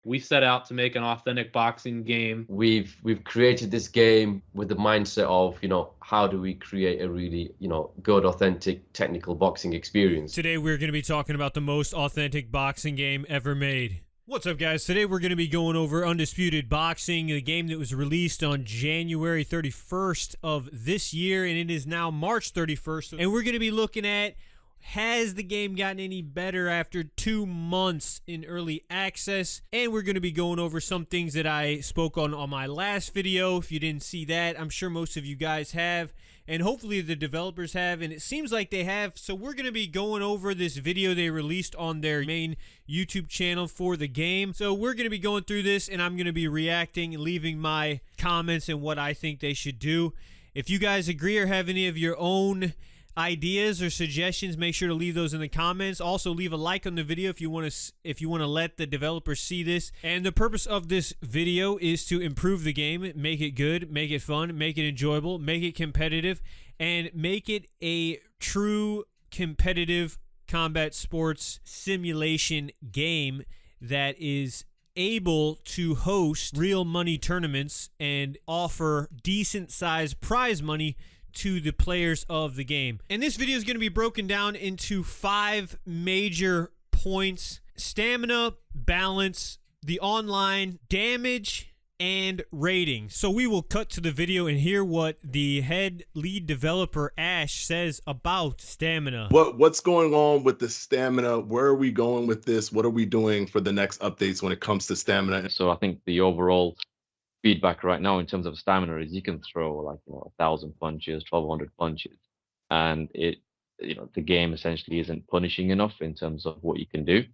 We set out to make an authentic boxing game. We've created this game with the mindset of, how do we create a really, good, authentic, technical boxing experience. Today we're going to be talking about the most authentic boxing game ever made. What's up, guys? Today we're going to be going over Undisputed Boxing, the game that was released on January 31st of this year, and it is now March 31st. And we're going to be looking at, has the game gotten any better after 2 months in early access? And we're going to be going over some things that I spoke on my last video. If you didn't see that, I'm sure most of you guys have, and hopefully the developers have, and it seems like they have. So we're going to be going over this video they released on their main YouTube channel for the game. So we're going to be going through this, and I'm going to be reacting, leaving my comments and what I think they should do. If you guys agree or have any of your own ideas or suggestions, make sure to leave those in the comments. Also, leave a like on the video if you want to let the developers see this. And the purpose of this video is to improve the game, make it good, make it fun, make it enjoyable, make it competitive, and make it a true competitive combat sports simulation game that is able to host real money tournaments and offer decent sized prize money to the players of the game. And this video is going to be broken down into 5 major points: stamina, balance, the online, damage, and rating. So we will cut to the video and hear what the lead developer Ash says about stamina. What's going on with the stamina? Where are we going with this? What are we doing for the next updates when it comes to stamina? So I think the overall feedback right now in terms of stamina is you can throw like 1,000 punches, 1,200 punches, and the game essentially isn't punishing enough in terms of what you can do.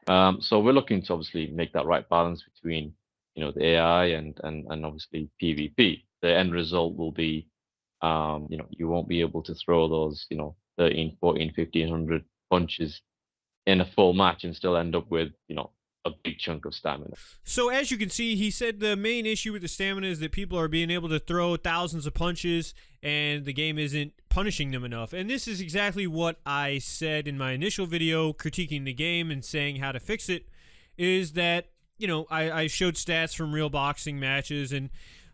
So we're looking to obviously make that right balance between the AI and obviously PvP. The end result will be you won't be able to throw those 13, 14, 1,500 punches in a full match and still end up with a big chunk of stamina. So as you can see, he said the main issue with the stamina is that people are being able to throw thousands of punches and the game isn't punishing them enough. And this is exactly what I said in my initial video critiquing the game and saying how to fix it, is that, I showed stats from real boxing matches, and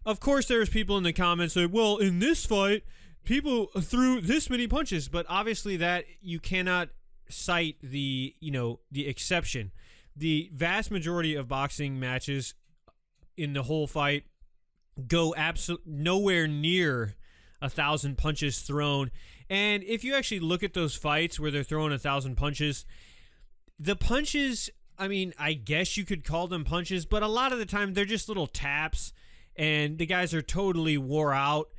of course there's people in the comments that, well, in this fight, people threw this many punches, but obviously that you cannot cite the exception. The vast majority of boxing matches in the whole fight go nowhere near 1,000 punches thrown. And if you actually look at those fights where they're throwing 1,000 punches, the punches, I mean, I guess you could call them punches, but a lot of the time they're just little taps, and the guys are totally wore out,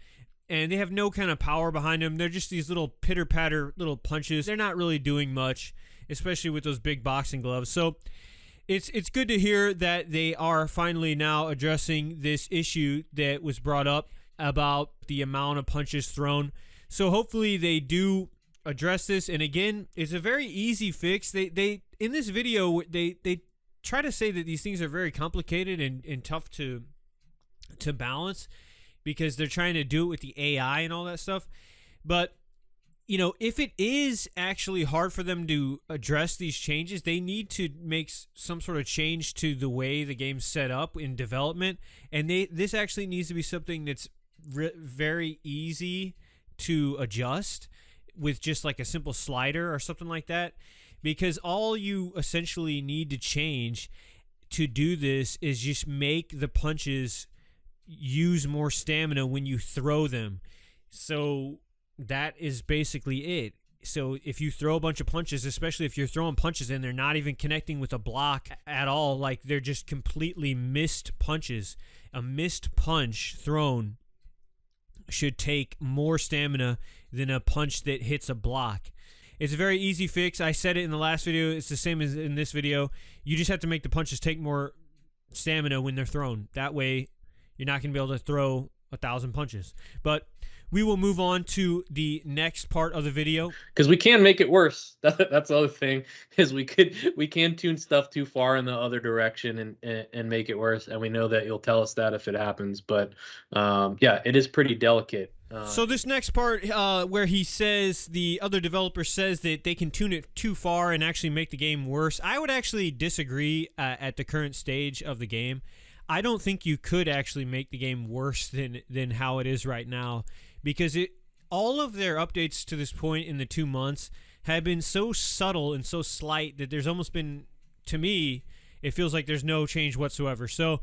and they have no kind of power behind them. They're just these little pitter-patter little punches. They're not really doing much, especially with those big boxing gloves. So it's good to hear that they are finally now addressing this issue that was brought up about the amount of punches thrown. So hopefully they do address this. And again, it's a very easy fix. They in this video they try to say that these things are very complicated and tough to balance because they're trying to do it with the AI and all that stuff. But if it is actually hard for them to address these changes, they need to make some sort of change to the way the game's set up in development. And this actually needs to be something that's very easy to adjust with just like a simple slider or something like that. Because all you essentially need to change to do this is just make the punches use more stamina when you throw them. So that is basically it. So if you throw a bunch of punches, especially if you're throwing punches and they're not even connecting with a block at all, like they're just completely missed punches, a missed punch thrown should take more stamina than a punch that hits a block. It's a very easy fix. I said it in the last video. It's the same as in this video. You just have to make the punches take more stamina when they're thrown. That way, you're not going to be able to throw 1,000 punches. But we will move on to the next part of the video. Because we can make it worse. That's the other thing, is we can tune stuff too far in the other direction and make it worse. And we know that you'll tell us that if it happens. But yeah, it is pretty delicate. So this next part where he says the other developer says that they can tune it too far and actually make the game worse, I would actually disagree at the current stage of the game. I don't think you could actually make the game worse than how it is right now, because all of their updates to this point in the 2 months have been so subtle and so slight that there's almost been, to me, it feels like there's no change whatsoever. So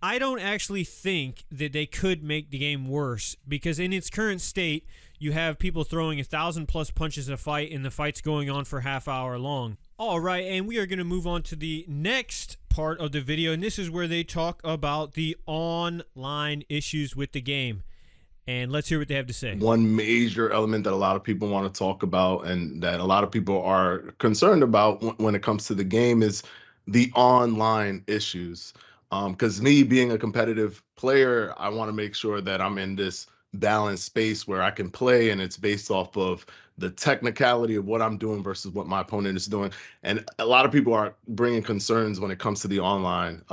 I don't actually think that they could make the game worse, because in its current state, you have people throwing 1,000+ punches a fight, and the fight's going on for half hour long. All right, and we are going to move on to the next part of the video, and this is where they talk about the online issues with the game. And let's hear what they have to say. One major element that a lot of people want to talk about, and that a lot of people are concerned about when it comes to the game, is the online issues. Because me being a competitive player, I want to make sure that I'm in this balanced space where I can play, and it's based off of the technicality of what I'm doing versus what my opponent is doing. And a lot of people are bringing concerns when it comes to the online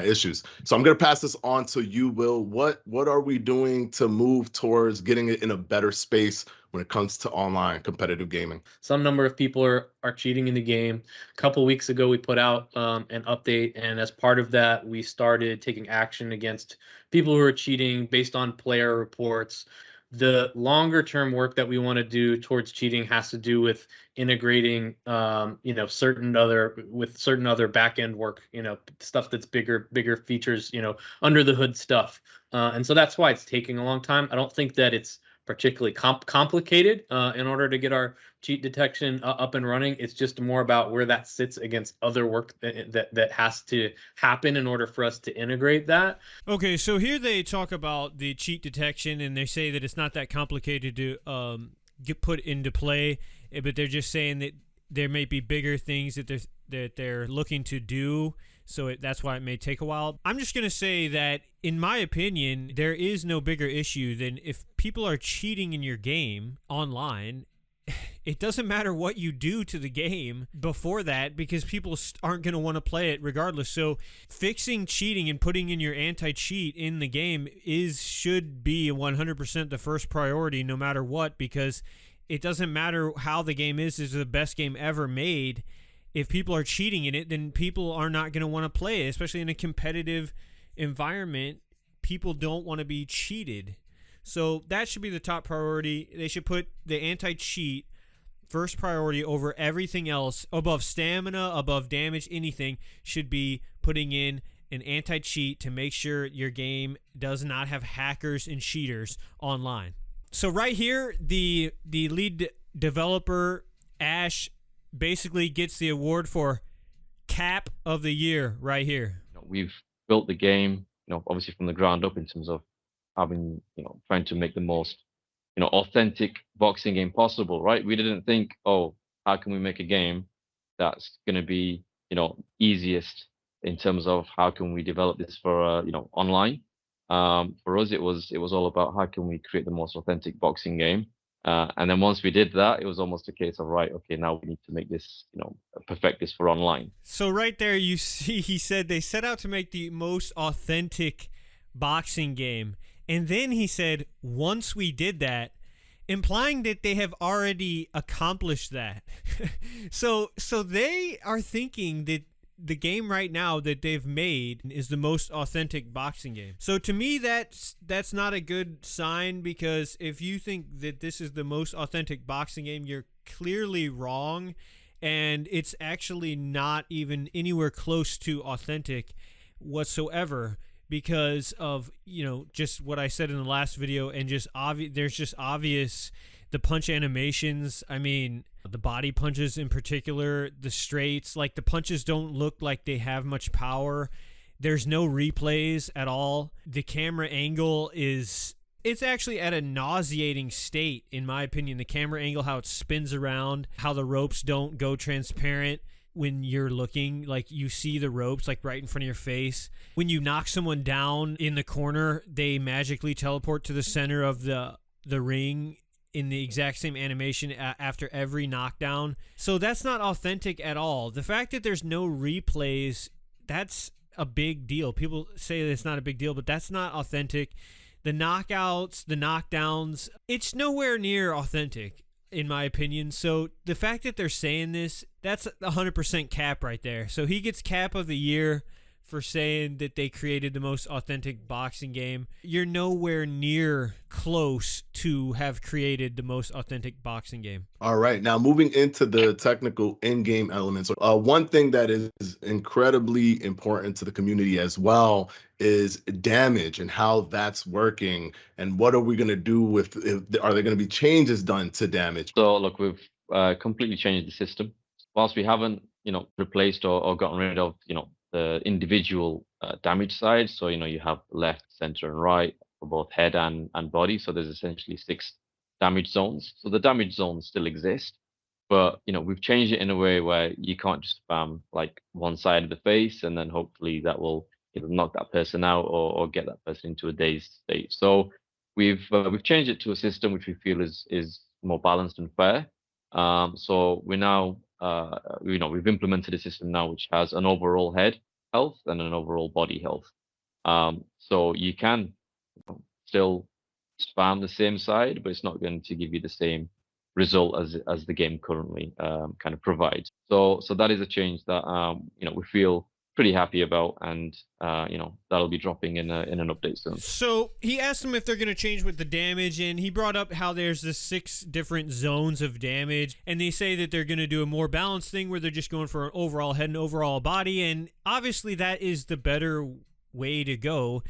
issues. So I'm going to pass this on to you, Will. What are we doing to move towards getting it in a better space when it comes to online competitive gaming? Some number of people are cheating in the game. A couple weeks ago, we put out an update, and as part of that, we started taking action against people who are cheating based on player reports. The longer term work that we want to do towards cheating has to do with integrating, certain other back end work, stuff that's bigger features, under the hood stuff. And so that's why it's taking a long time. I don't think that it's particularly complicated in order to get our cheat detection up and running. It's just more about where that sits against other work that has to happen in order for us to integrate that. Okay, so here they talk about the cheat detection, and they say that it's not that complicated to get put into play, but they're just saying that there may be bigger things that they're looking to do. So that's why it may take a while. I'm just going to say that, in my opinion, there is no bigger issue than if people are cheating in your game online. It doesn't matter what you do to the game before that, because people aren't going to want to play it regardless. So fixing cheating and putting in your anti-cheat in the game should be 100% the first priority no matter what, because it doesn't matter how the game is the best game ever made. If people are cheating in it, then people are not going to want to play it, especially in a competitive environment. People don't want to be cheated. So that should be the top priority. They should put the anti-cheat first priority over everything else. Above stamina, above damage, anything should be putting in an anti-cheat to make sure your game does not have hackers and cheaters online. So right here, the lead developer, Ash, basically gets the award for Cap of the Year right here. We've built the game, obviously from the ground up in terms of having, trying to make the most, authentic boxing game possible, right? We didn't think, oh, how can we make a game that's going to be, easiest in terms of how can we develop this for, online. For us, it was all about how can we create the most authentic boxing game. And then once we did that, it was almost a case of, right, okay, now we need to make this, perfect this for online. So right there, you see, he said they set out to make the most authentic boxing game. And then he said, once we did that, implying that they have already accomplished that. So they are thinking that the game right now that they've made is the most authentic boxing game. So to me, that's not a good sign, because if you think that this is the most authentic boxing game, you're clearly wrong, and it's actually not even anywhere close to authentic whatsoever, because of, just what I said in the last video, and there's just obvious, the punch animations, I mean, the body punches in particular, the straights, like the punches don't look like they have much power. There's no replays at all. The camera angle it's actually at a nauseating state, in my opinion. The camera angle, how it spins around, how the ropes don't go transparent when you're looking, like you see the ropes like right in front of your face. When you knock someone down in the corner, they magically teleport to the center of the the ring in the exact same animation after every knockdown. So that's not authentic at all. The fact that there's no replays, that's a big deal. People say that it's not a big deal, but that's not authentic. The knockouts, the knockdowns, it's nowhere near authentic, in my opinion. So the fact that they're saying this, that's 100% cap right there. So he gets cap of the year for saying that they created the most authentic boxing game. You're nowhere near close to have created the most authentic boxing game. All right, now moving into the technical in-game elements. One thing that is incredibly important to the community as well is damage and how that's working, and what are we going to do with, are there going to be changes done to damage? So look, we've completely changed the system. Whilst we haven't, replaced or gotten rid of, the individual damage side. So, you have left, center, and right for both head and body. So there's essentially 6 damage zones. So the damage zones still exist, but we've changed it in a way where you can't just spam like one side of the face and then hopefully that will knock that person out or get that person into a dazed state. So we've changed it to a system which we feel is more balanced and fair. So we're now we've implemented a system now which has an overall head health and an overall body health. So you can still spam the same side, but it's not going to give you the same result as the game currently kind of provides. So that is a change that we feel pretty happy about, and that'll be dropping in an update soon. So he asked them if they're going to change with the damage, and he brought up how there's the 6 different zones of damage, and they say that they're going to do a more balanced thing where they're just going for an overall head and overall body, and obviously that is the better way to go.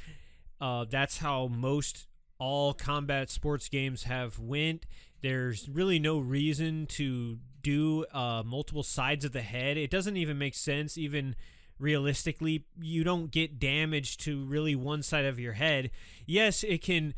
That's how most all combat sports games have went. There's really no reason to do multiple sides of the head. It doesn't even make sense. Even realistically, you don't get damage to really one side of your head. Yes, it can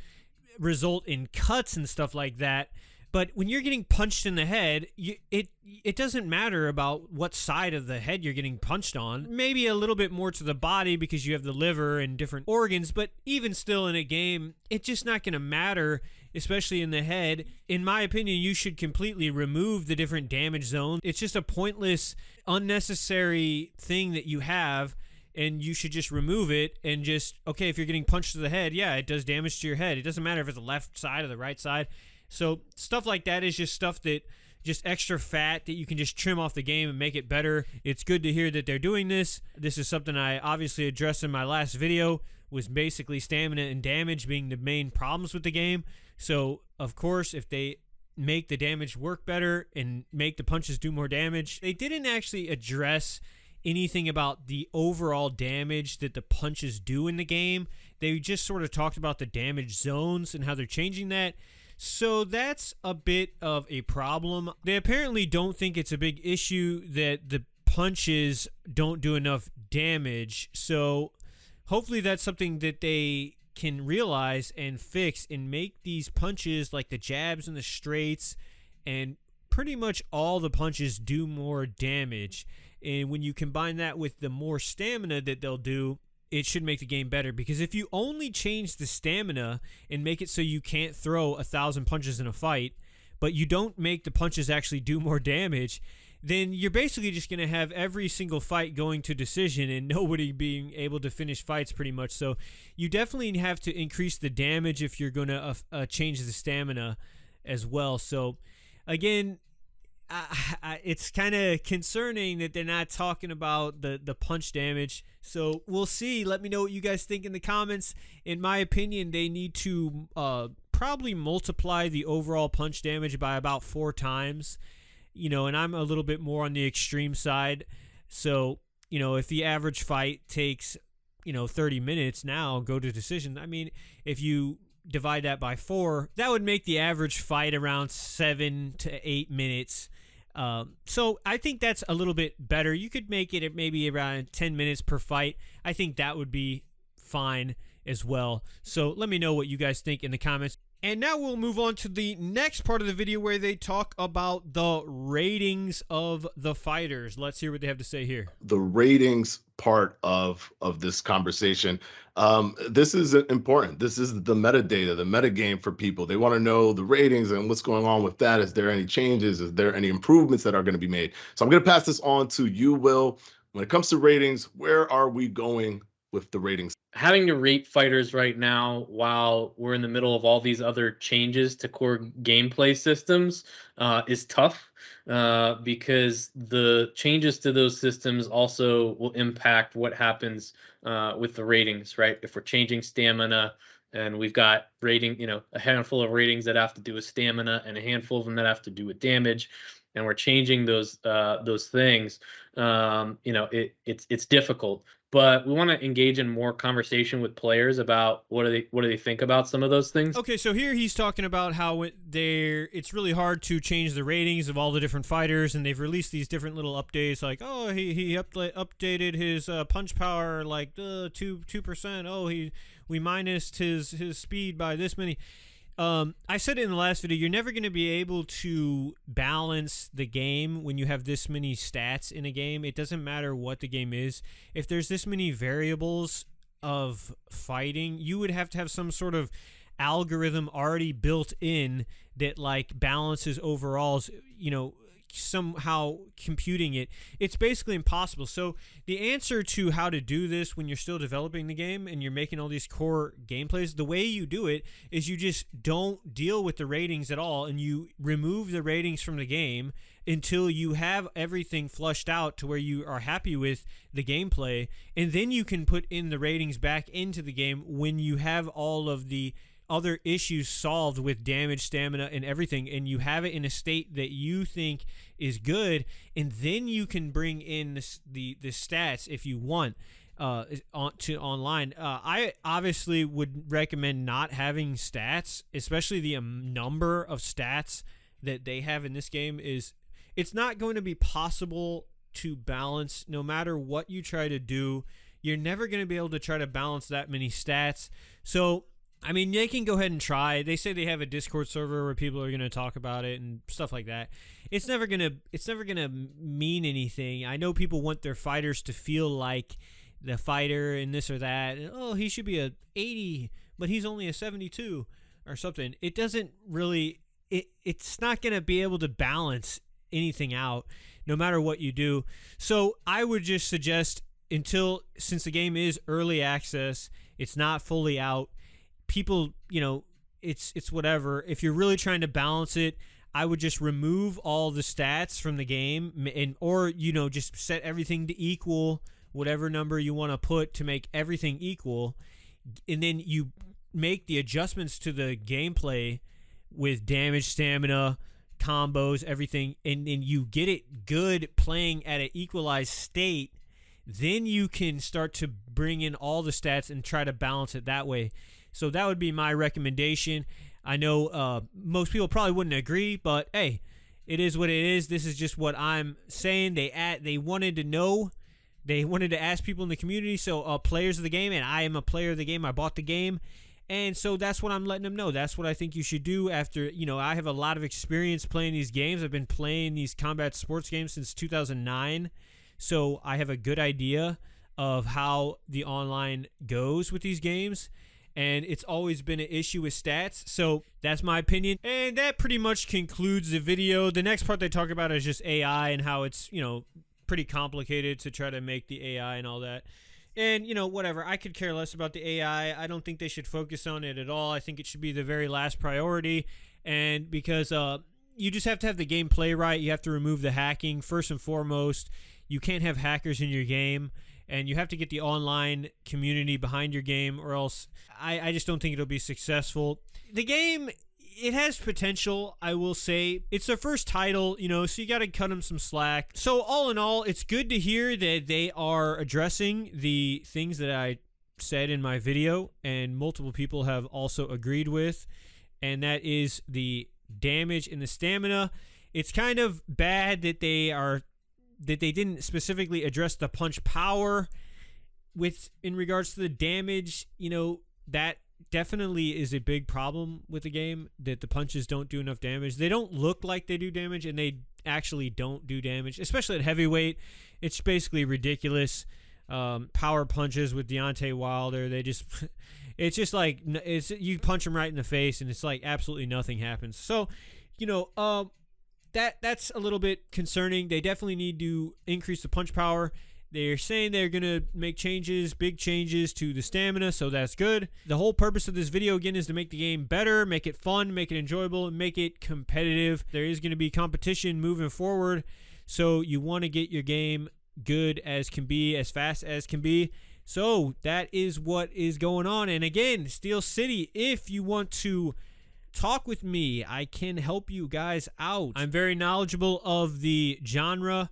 result in cuts and stuff like that, but when you're getting punched in the head, it doesn't matter about what side of the head you're getting punched on. Maybe a little bit more to the body because you have the liver and different organs, but even still in a game, it's just not going to matter, especially in the head. In my opinion, you should completely remove the different damage zones. It's just a pointless, unnecessary thing that you have, and you should just remove it and just, okay, if you're getting punched to the head, yeah, it does damage to your head. It doesn't matter if it's the left side or the right side. So stuff like that is just stuff that, just extra fat that you can just trim off the game and make it better. It's good to hear that they're doing this. This is something I obviously addressed in my last video, was basically stamina and damage being the main problems with the game. So, of course, if they make the damage work better and make the punches do more damage. They didn't actually address anything about the overall damage that the punches do in the game. They just sort of talked about the damage zones and how they're changing that. So that's a bit of a problem. They apparently don't think it's a big issue that the punches don't do enough damage. So hopefully that's something that they can realize and fix and make these punches, like the jabs and the straights and pretty much all the punches, do more damage. And when you combine that with the more stamina that they'll do, it should make the game better. Because if you only change the stamina and make it so you can't throw 1,000 punches in a fight, but you don't make the punches actually do more damage, then you're basically just going to have every single fight going to decision and nobody being able to finish fights pretty much. So you definitely have to increase the damage if you're going to change the stamina as well. So again, it's kind of concerning that they're not talking about the punch damage. So we'll see. Let me know what you guys think in the comments. In my opinion, they need to probably multiply the overall punch damage by about 4 times. And I'm a little bit more on the extreme side. So, if the average fight takes, 30 minutes now, go to decision. I mean, if you divide that by 4, that would make the average fight around 7 to 8 minutes. So I think that's a little bit better. You could make it at maybe around 10 minutes per fight. I think that would be fine as well. So let me know what you guys think in the comments. And now we'll move on to the next part of the video where they talk about the ratings of the fighters. Let's hear what they have to say here. The ratings part of this conversation. This is important. This is the metadata, the metagame for people. They want to know the ratings and what's going on with that. Is there any changes? Is there any improvements that are going to be made? So I'm going to pass this on to you, Will. When it comes to ratings, where are we going with the ratings? Having to rate fighters right now while we're in the middle of all these other changes to core gameplay systems is tough because the changes to those systems also will impact what happens with the ratings, right? If we're changing stamina and we've got a handful of ratings that have to do with stamina and a handful of them that have to do with damage, and we're changing those things, it's difficult. But we want to engage in more conversation with players about what do they think about some of those things. Okay, so here he's talking about how it's really hard to change the ratings of all the different fighters, and they've released these different little updates, like, oh, he updated his punch power like 2%. Oh, we minused his speed by this many. I said it in the last video, you're never going to be able to balance the game when you have this many stats in a game. It doesn't matter what the game is. If there's this many variables of fighting, you would have to have some sort of algorithm already built in that like balances overalls, somehow computing it. It's basically impossible. So the answer to how to do this when you're still developing the game and you're making all these core gameplays, the way you do it is you just don't deal with the ratings at all, and you remove the ratings from the game until you have everything flushed out to where you are happy with the gameplay, and then you can put in the ratings back into the game when you have all of the other issues solved with damage, stamina, and everything, and you have it in a state that you think is good, and then you can bring in the stats if you want to online. I obviously would recommend not having stats, especially the number of stats that they have in this game. It's not going to be possible to balance no matter what you try to do. You're never going to be able to try to balance that many stats. So I mean, they can go ahead and try. They say they have a Discord server where people are going to talk about it and stuff like that. It's never going to mean anything. I know people want their fighters to feel like the fighter and this or that. Oh, he should be a 80, but he's only a 72 or something. It doesn't really it's not going to be able to balance anything out no matter what you do. So, I would just suggest since the game is early access, it's not fully out. People, it's whatever. If you're really trying to balance it, I would just remove all the stats from the game or just set everything to equal whatever number you want to put to make everything equal. And then you make the adjustments to the gameplay with damage, stamina, combos, everything, and you get it good playing at an equalized state. Then you can start to bring in all the stats and try to balance it that way. So that would be my recommendation. I know most people probably wouldn't agree, but hey, it is what it is. This is just what I'm saying. They wanted to know. They wanted to ask people in the community, so players of the game, and I am a player of the game. I bought the game, and so that's what I'm letting them know. That's what I think you should do after, I have a lot of experience playing these games. I've been playing these combat sports games since 2009, so I have a good idea of how the online goes with these games. And it's always been an issue with stats. So that's my opinion. And that pretty much concludes the video. The next part they talk about is just AI and how it's, pretty complicated to try to make the AI and all that. And, whatever. I could care less about the AI. I don't think they should focus on it at all. I think it should be the very last priority. And because you just have to have the gameplay right. You have to remove the hacking. First and foremost, you can't have hackers in your game. And you have to get the online community behind your game, or else I just don't think it'll be successful. The game, it has potential, I will say. It's their first title, so you got to cut them some slack. So all in all, it's good to hear that they are addressing the things that I said in my video, and multiple people have also agreed with, and that is the damage and the stamina. It's kind of bad that they didn't specifically address the punch power in regards to the damage. That definitely is a big problem with the game, that the punches don't do enough damage. They don't look like they do damage, and they actually don't do damage, especially at heavyweight. It's basically ridiculous. Power punches with Deontay Wilder, they just it's just like, you punch him right in the face and it's like absolutely nothing happens. So, you know, that's a little bit concerning. They definitely need to increase the punch power. They're saying they're going to make changes, big changes to the stamina, so that's good. The whole purpose of this video, again, is to make the game better, make it fun, make it enjoyable, and make it competitive. There is going to be competition moving forward, so you want to get your game good as can be, as fast as can be. So that is what is going on. And again, Steel City, if you want to talk with me, I can help you guys out. I'm very knowledgeable of the genre,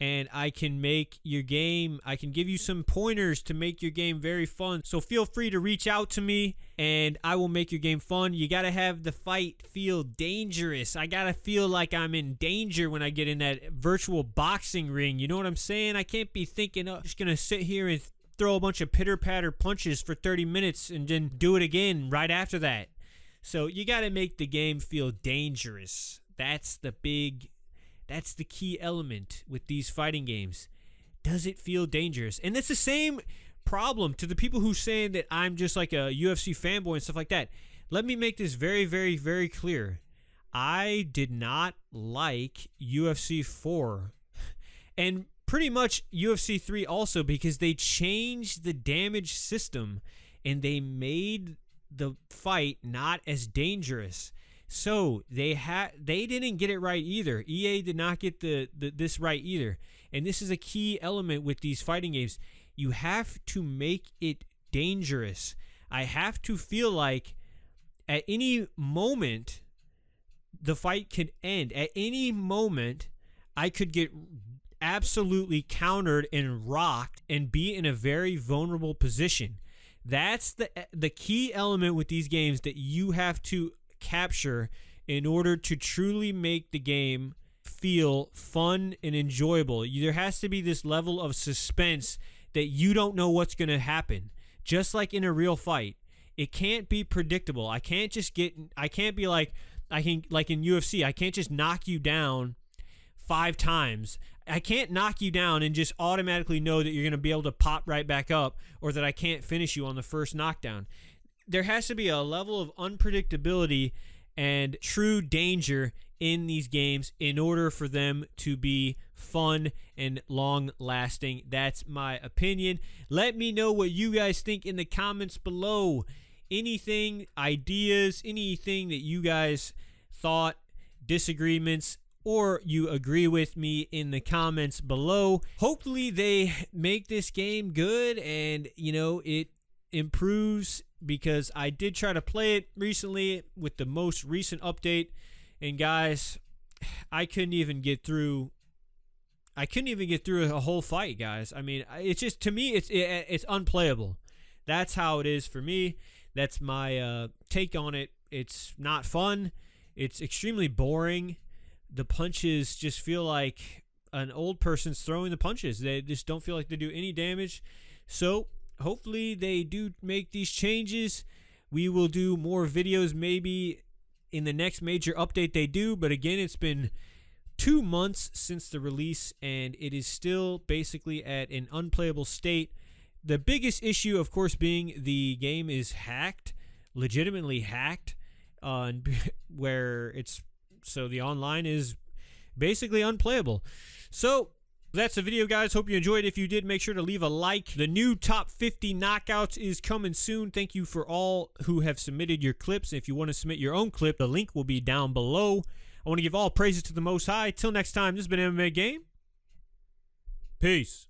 and I can make your game, I can give you some pointers to make your game very fun. So feel free to reach out to me and I will make your game fun. You got to have the fight feel dangerous. I got to feel like I'm in danger when I get in that virtual boxing ring. You know what I'm saying? I can't be thinking, oh, I'm just going to sit here and throw a bunch of pitter-patter punches for 30 minutes and then do it again right after that. So you got to make the game feel dangerous. That's the key element with these fighting games. Does it feel dangerous? And it's the same problem to the people who saying that I'm just like a UFC fanboy and stuff like that. Let me make this very, very, very clear. I did not like UFC 4 and pretty much UFC 3 also, because they changed the damage system and they made the fight not as dangerous. So they didn't get it right either. EA did not get this right either. And this is a key element with these fighting games. You have to make it dangerous. I have to feel like at any moment the fight could end. At any moment I could get absolutely countered and rocked and be in a very vulnerable position. That's the key element with these games that you have to capture in order to truly make the game feel fun and enjoyable. There has to be this level of suspense that you don't know what's going to happen, just like in a real fight. It can't be predictable. I can't be like in UFC, I can't just knock you down 5 times. I can't knock you down and just automatically know that you're going to be able to pop right back up, or that I can't finish you on the first knockdown. There has to be a level of unpredictability and true danger in these games in order for them to be fun and long-lasting. That's my opinion. Let me know what you guys think in the comments below. Anything, ideas, anything that you guys thought, disagreements, or you agree with me in the comments below. Hopefully they make this game good and, you know, it improves, because I did try to play it recently with the most recent update, and guys, I couldn't even get through a whole fight, guys. I mean, it's just, to me, it's unplayable. That's how it is for me. That's my take on it. It's not fun. It's extremely boring. The punches just feel like an old person's throwing the punches. They just don't feel like they do any damage. So hopefully they do make these changes. We will do more videos maybe in the next major update they do. But again, it's been 2 months since the release, and it is still basically at an unplayable state. The biggest issue, of course, being the game is hacked, legitimately hacked, where so the online is basically unplayable. So that's the video, guys. Hope you enjoyed. If you did, make sure to leave a like. The new top 50 knockouts is coming soon. Thank you for all who have submitted your clips. If you want to submit your own clip, the link will be down below. I want to give all praises to the Most High. Till next time, this has been MMA Game. Peace.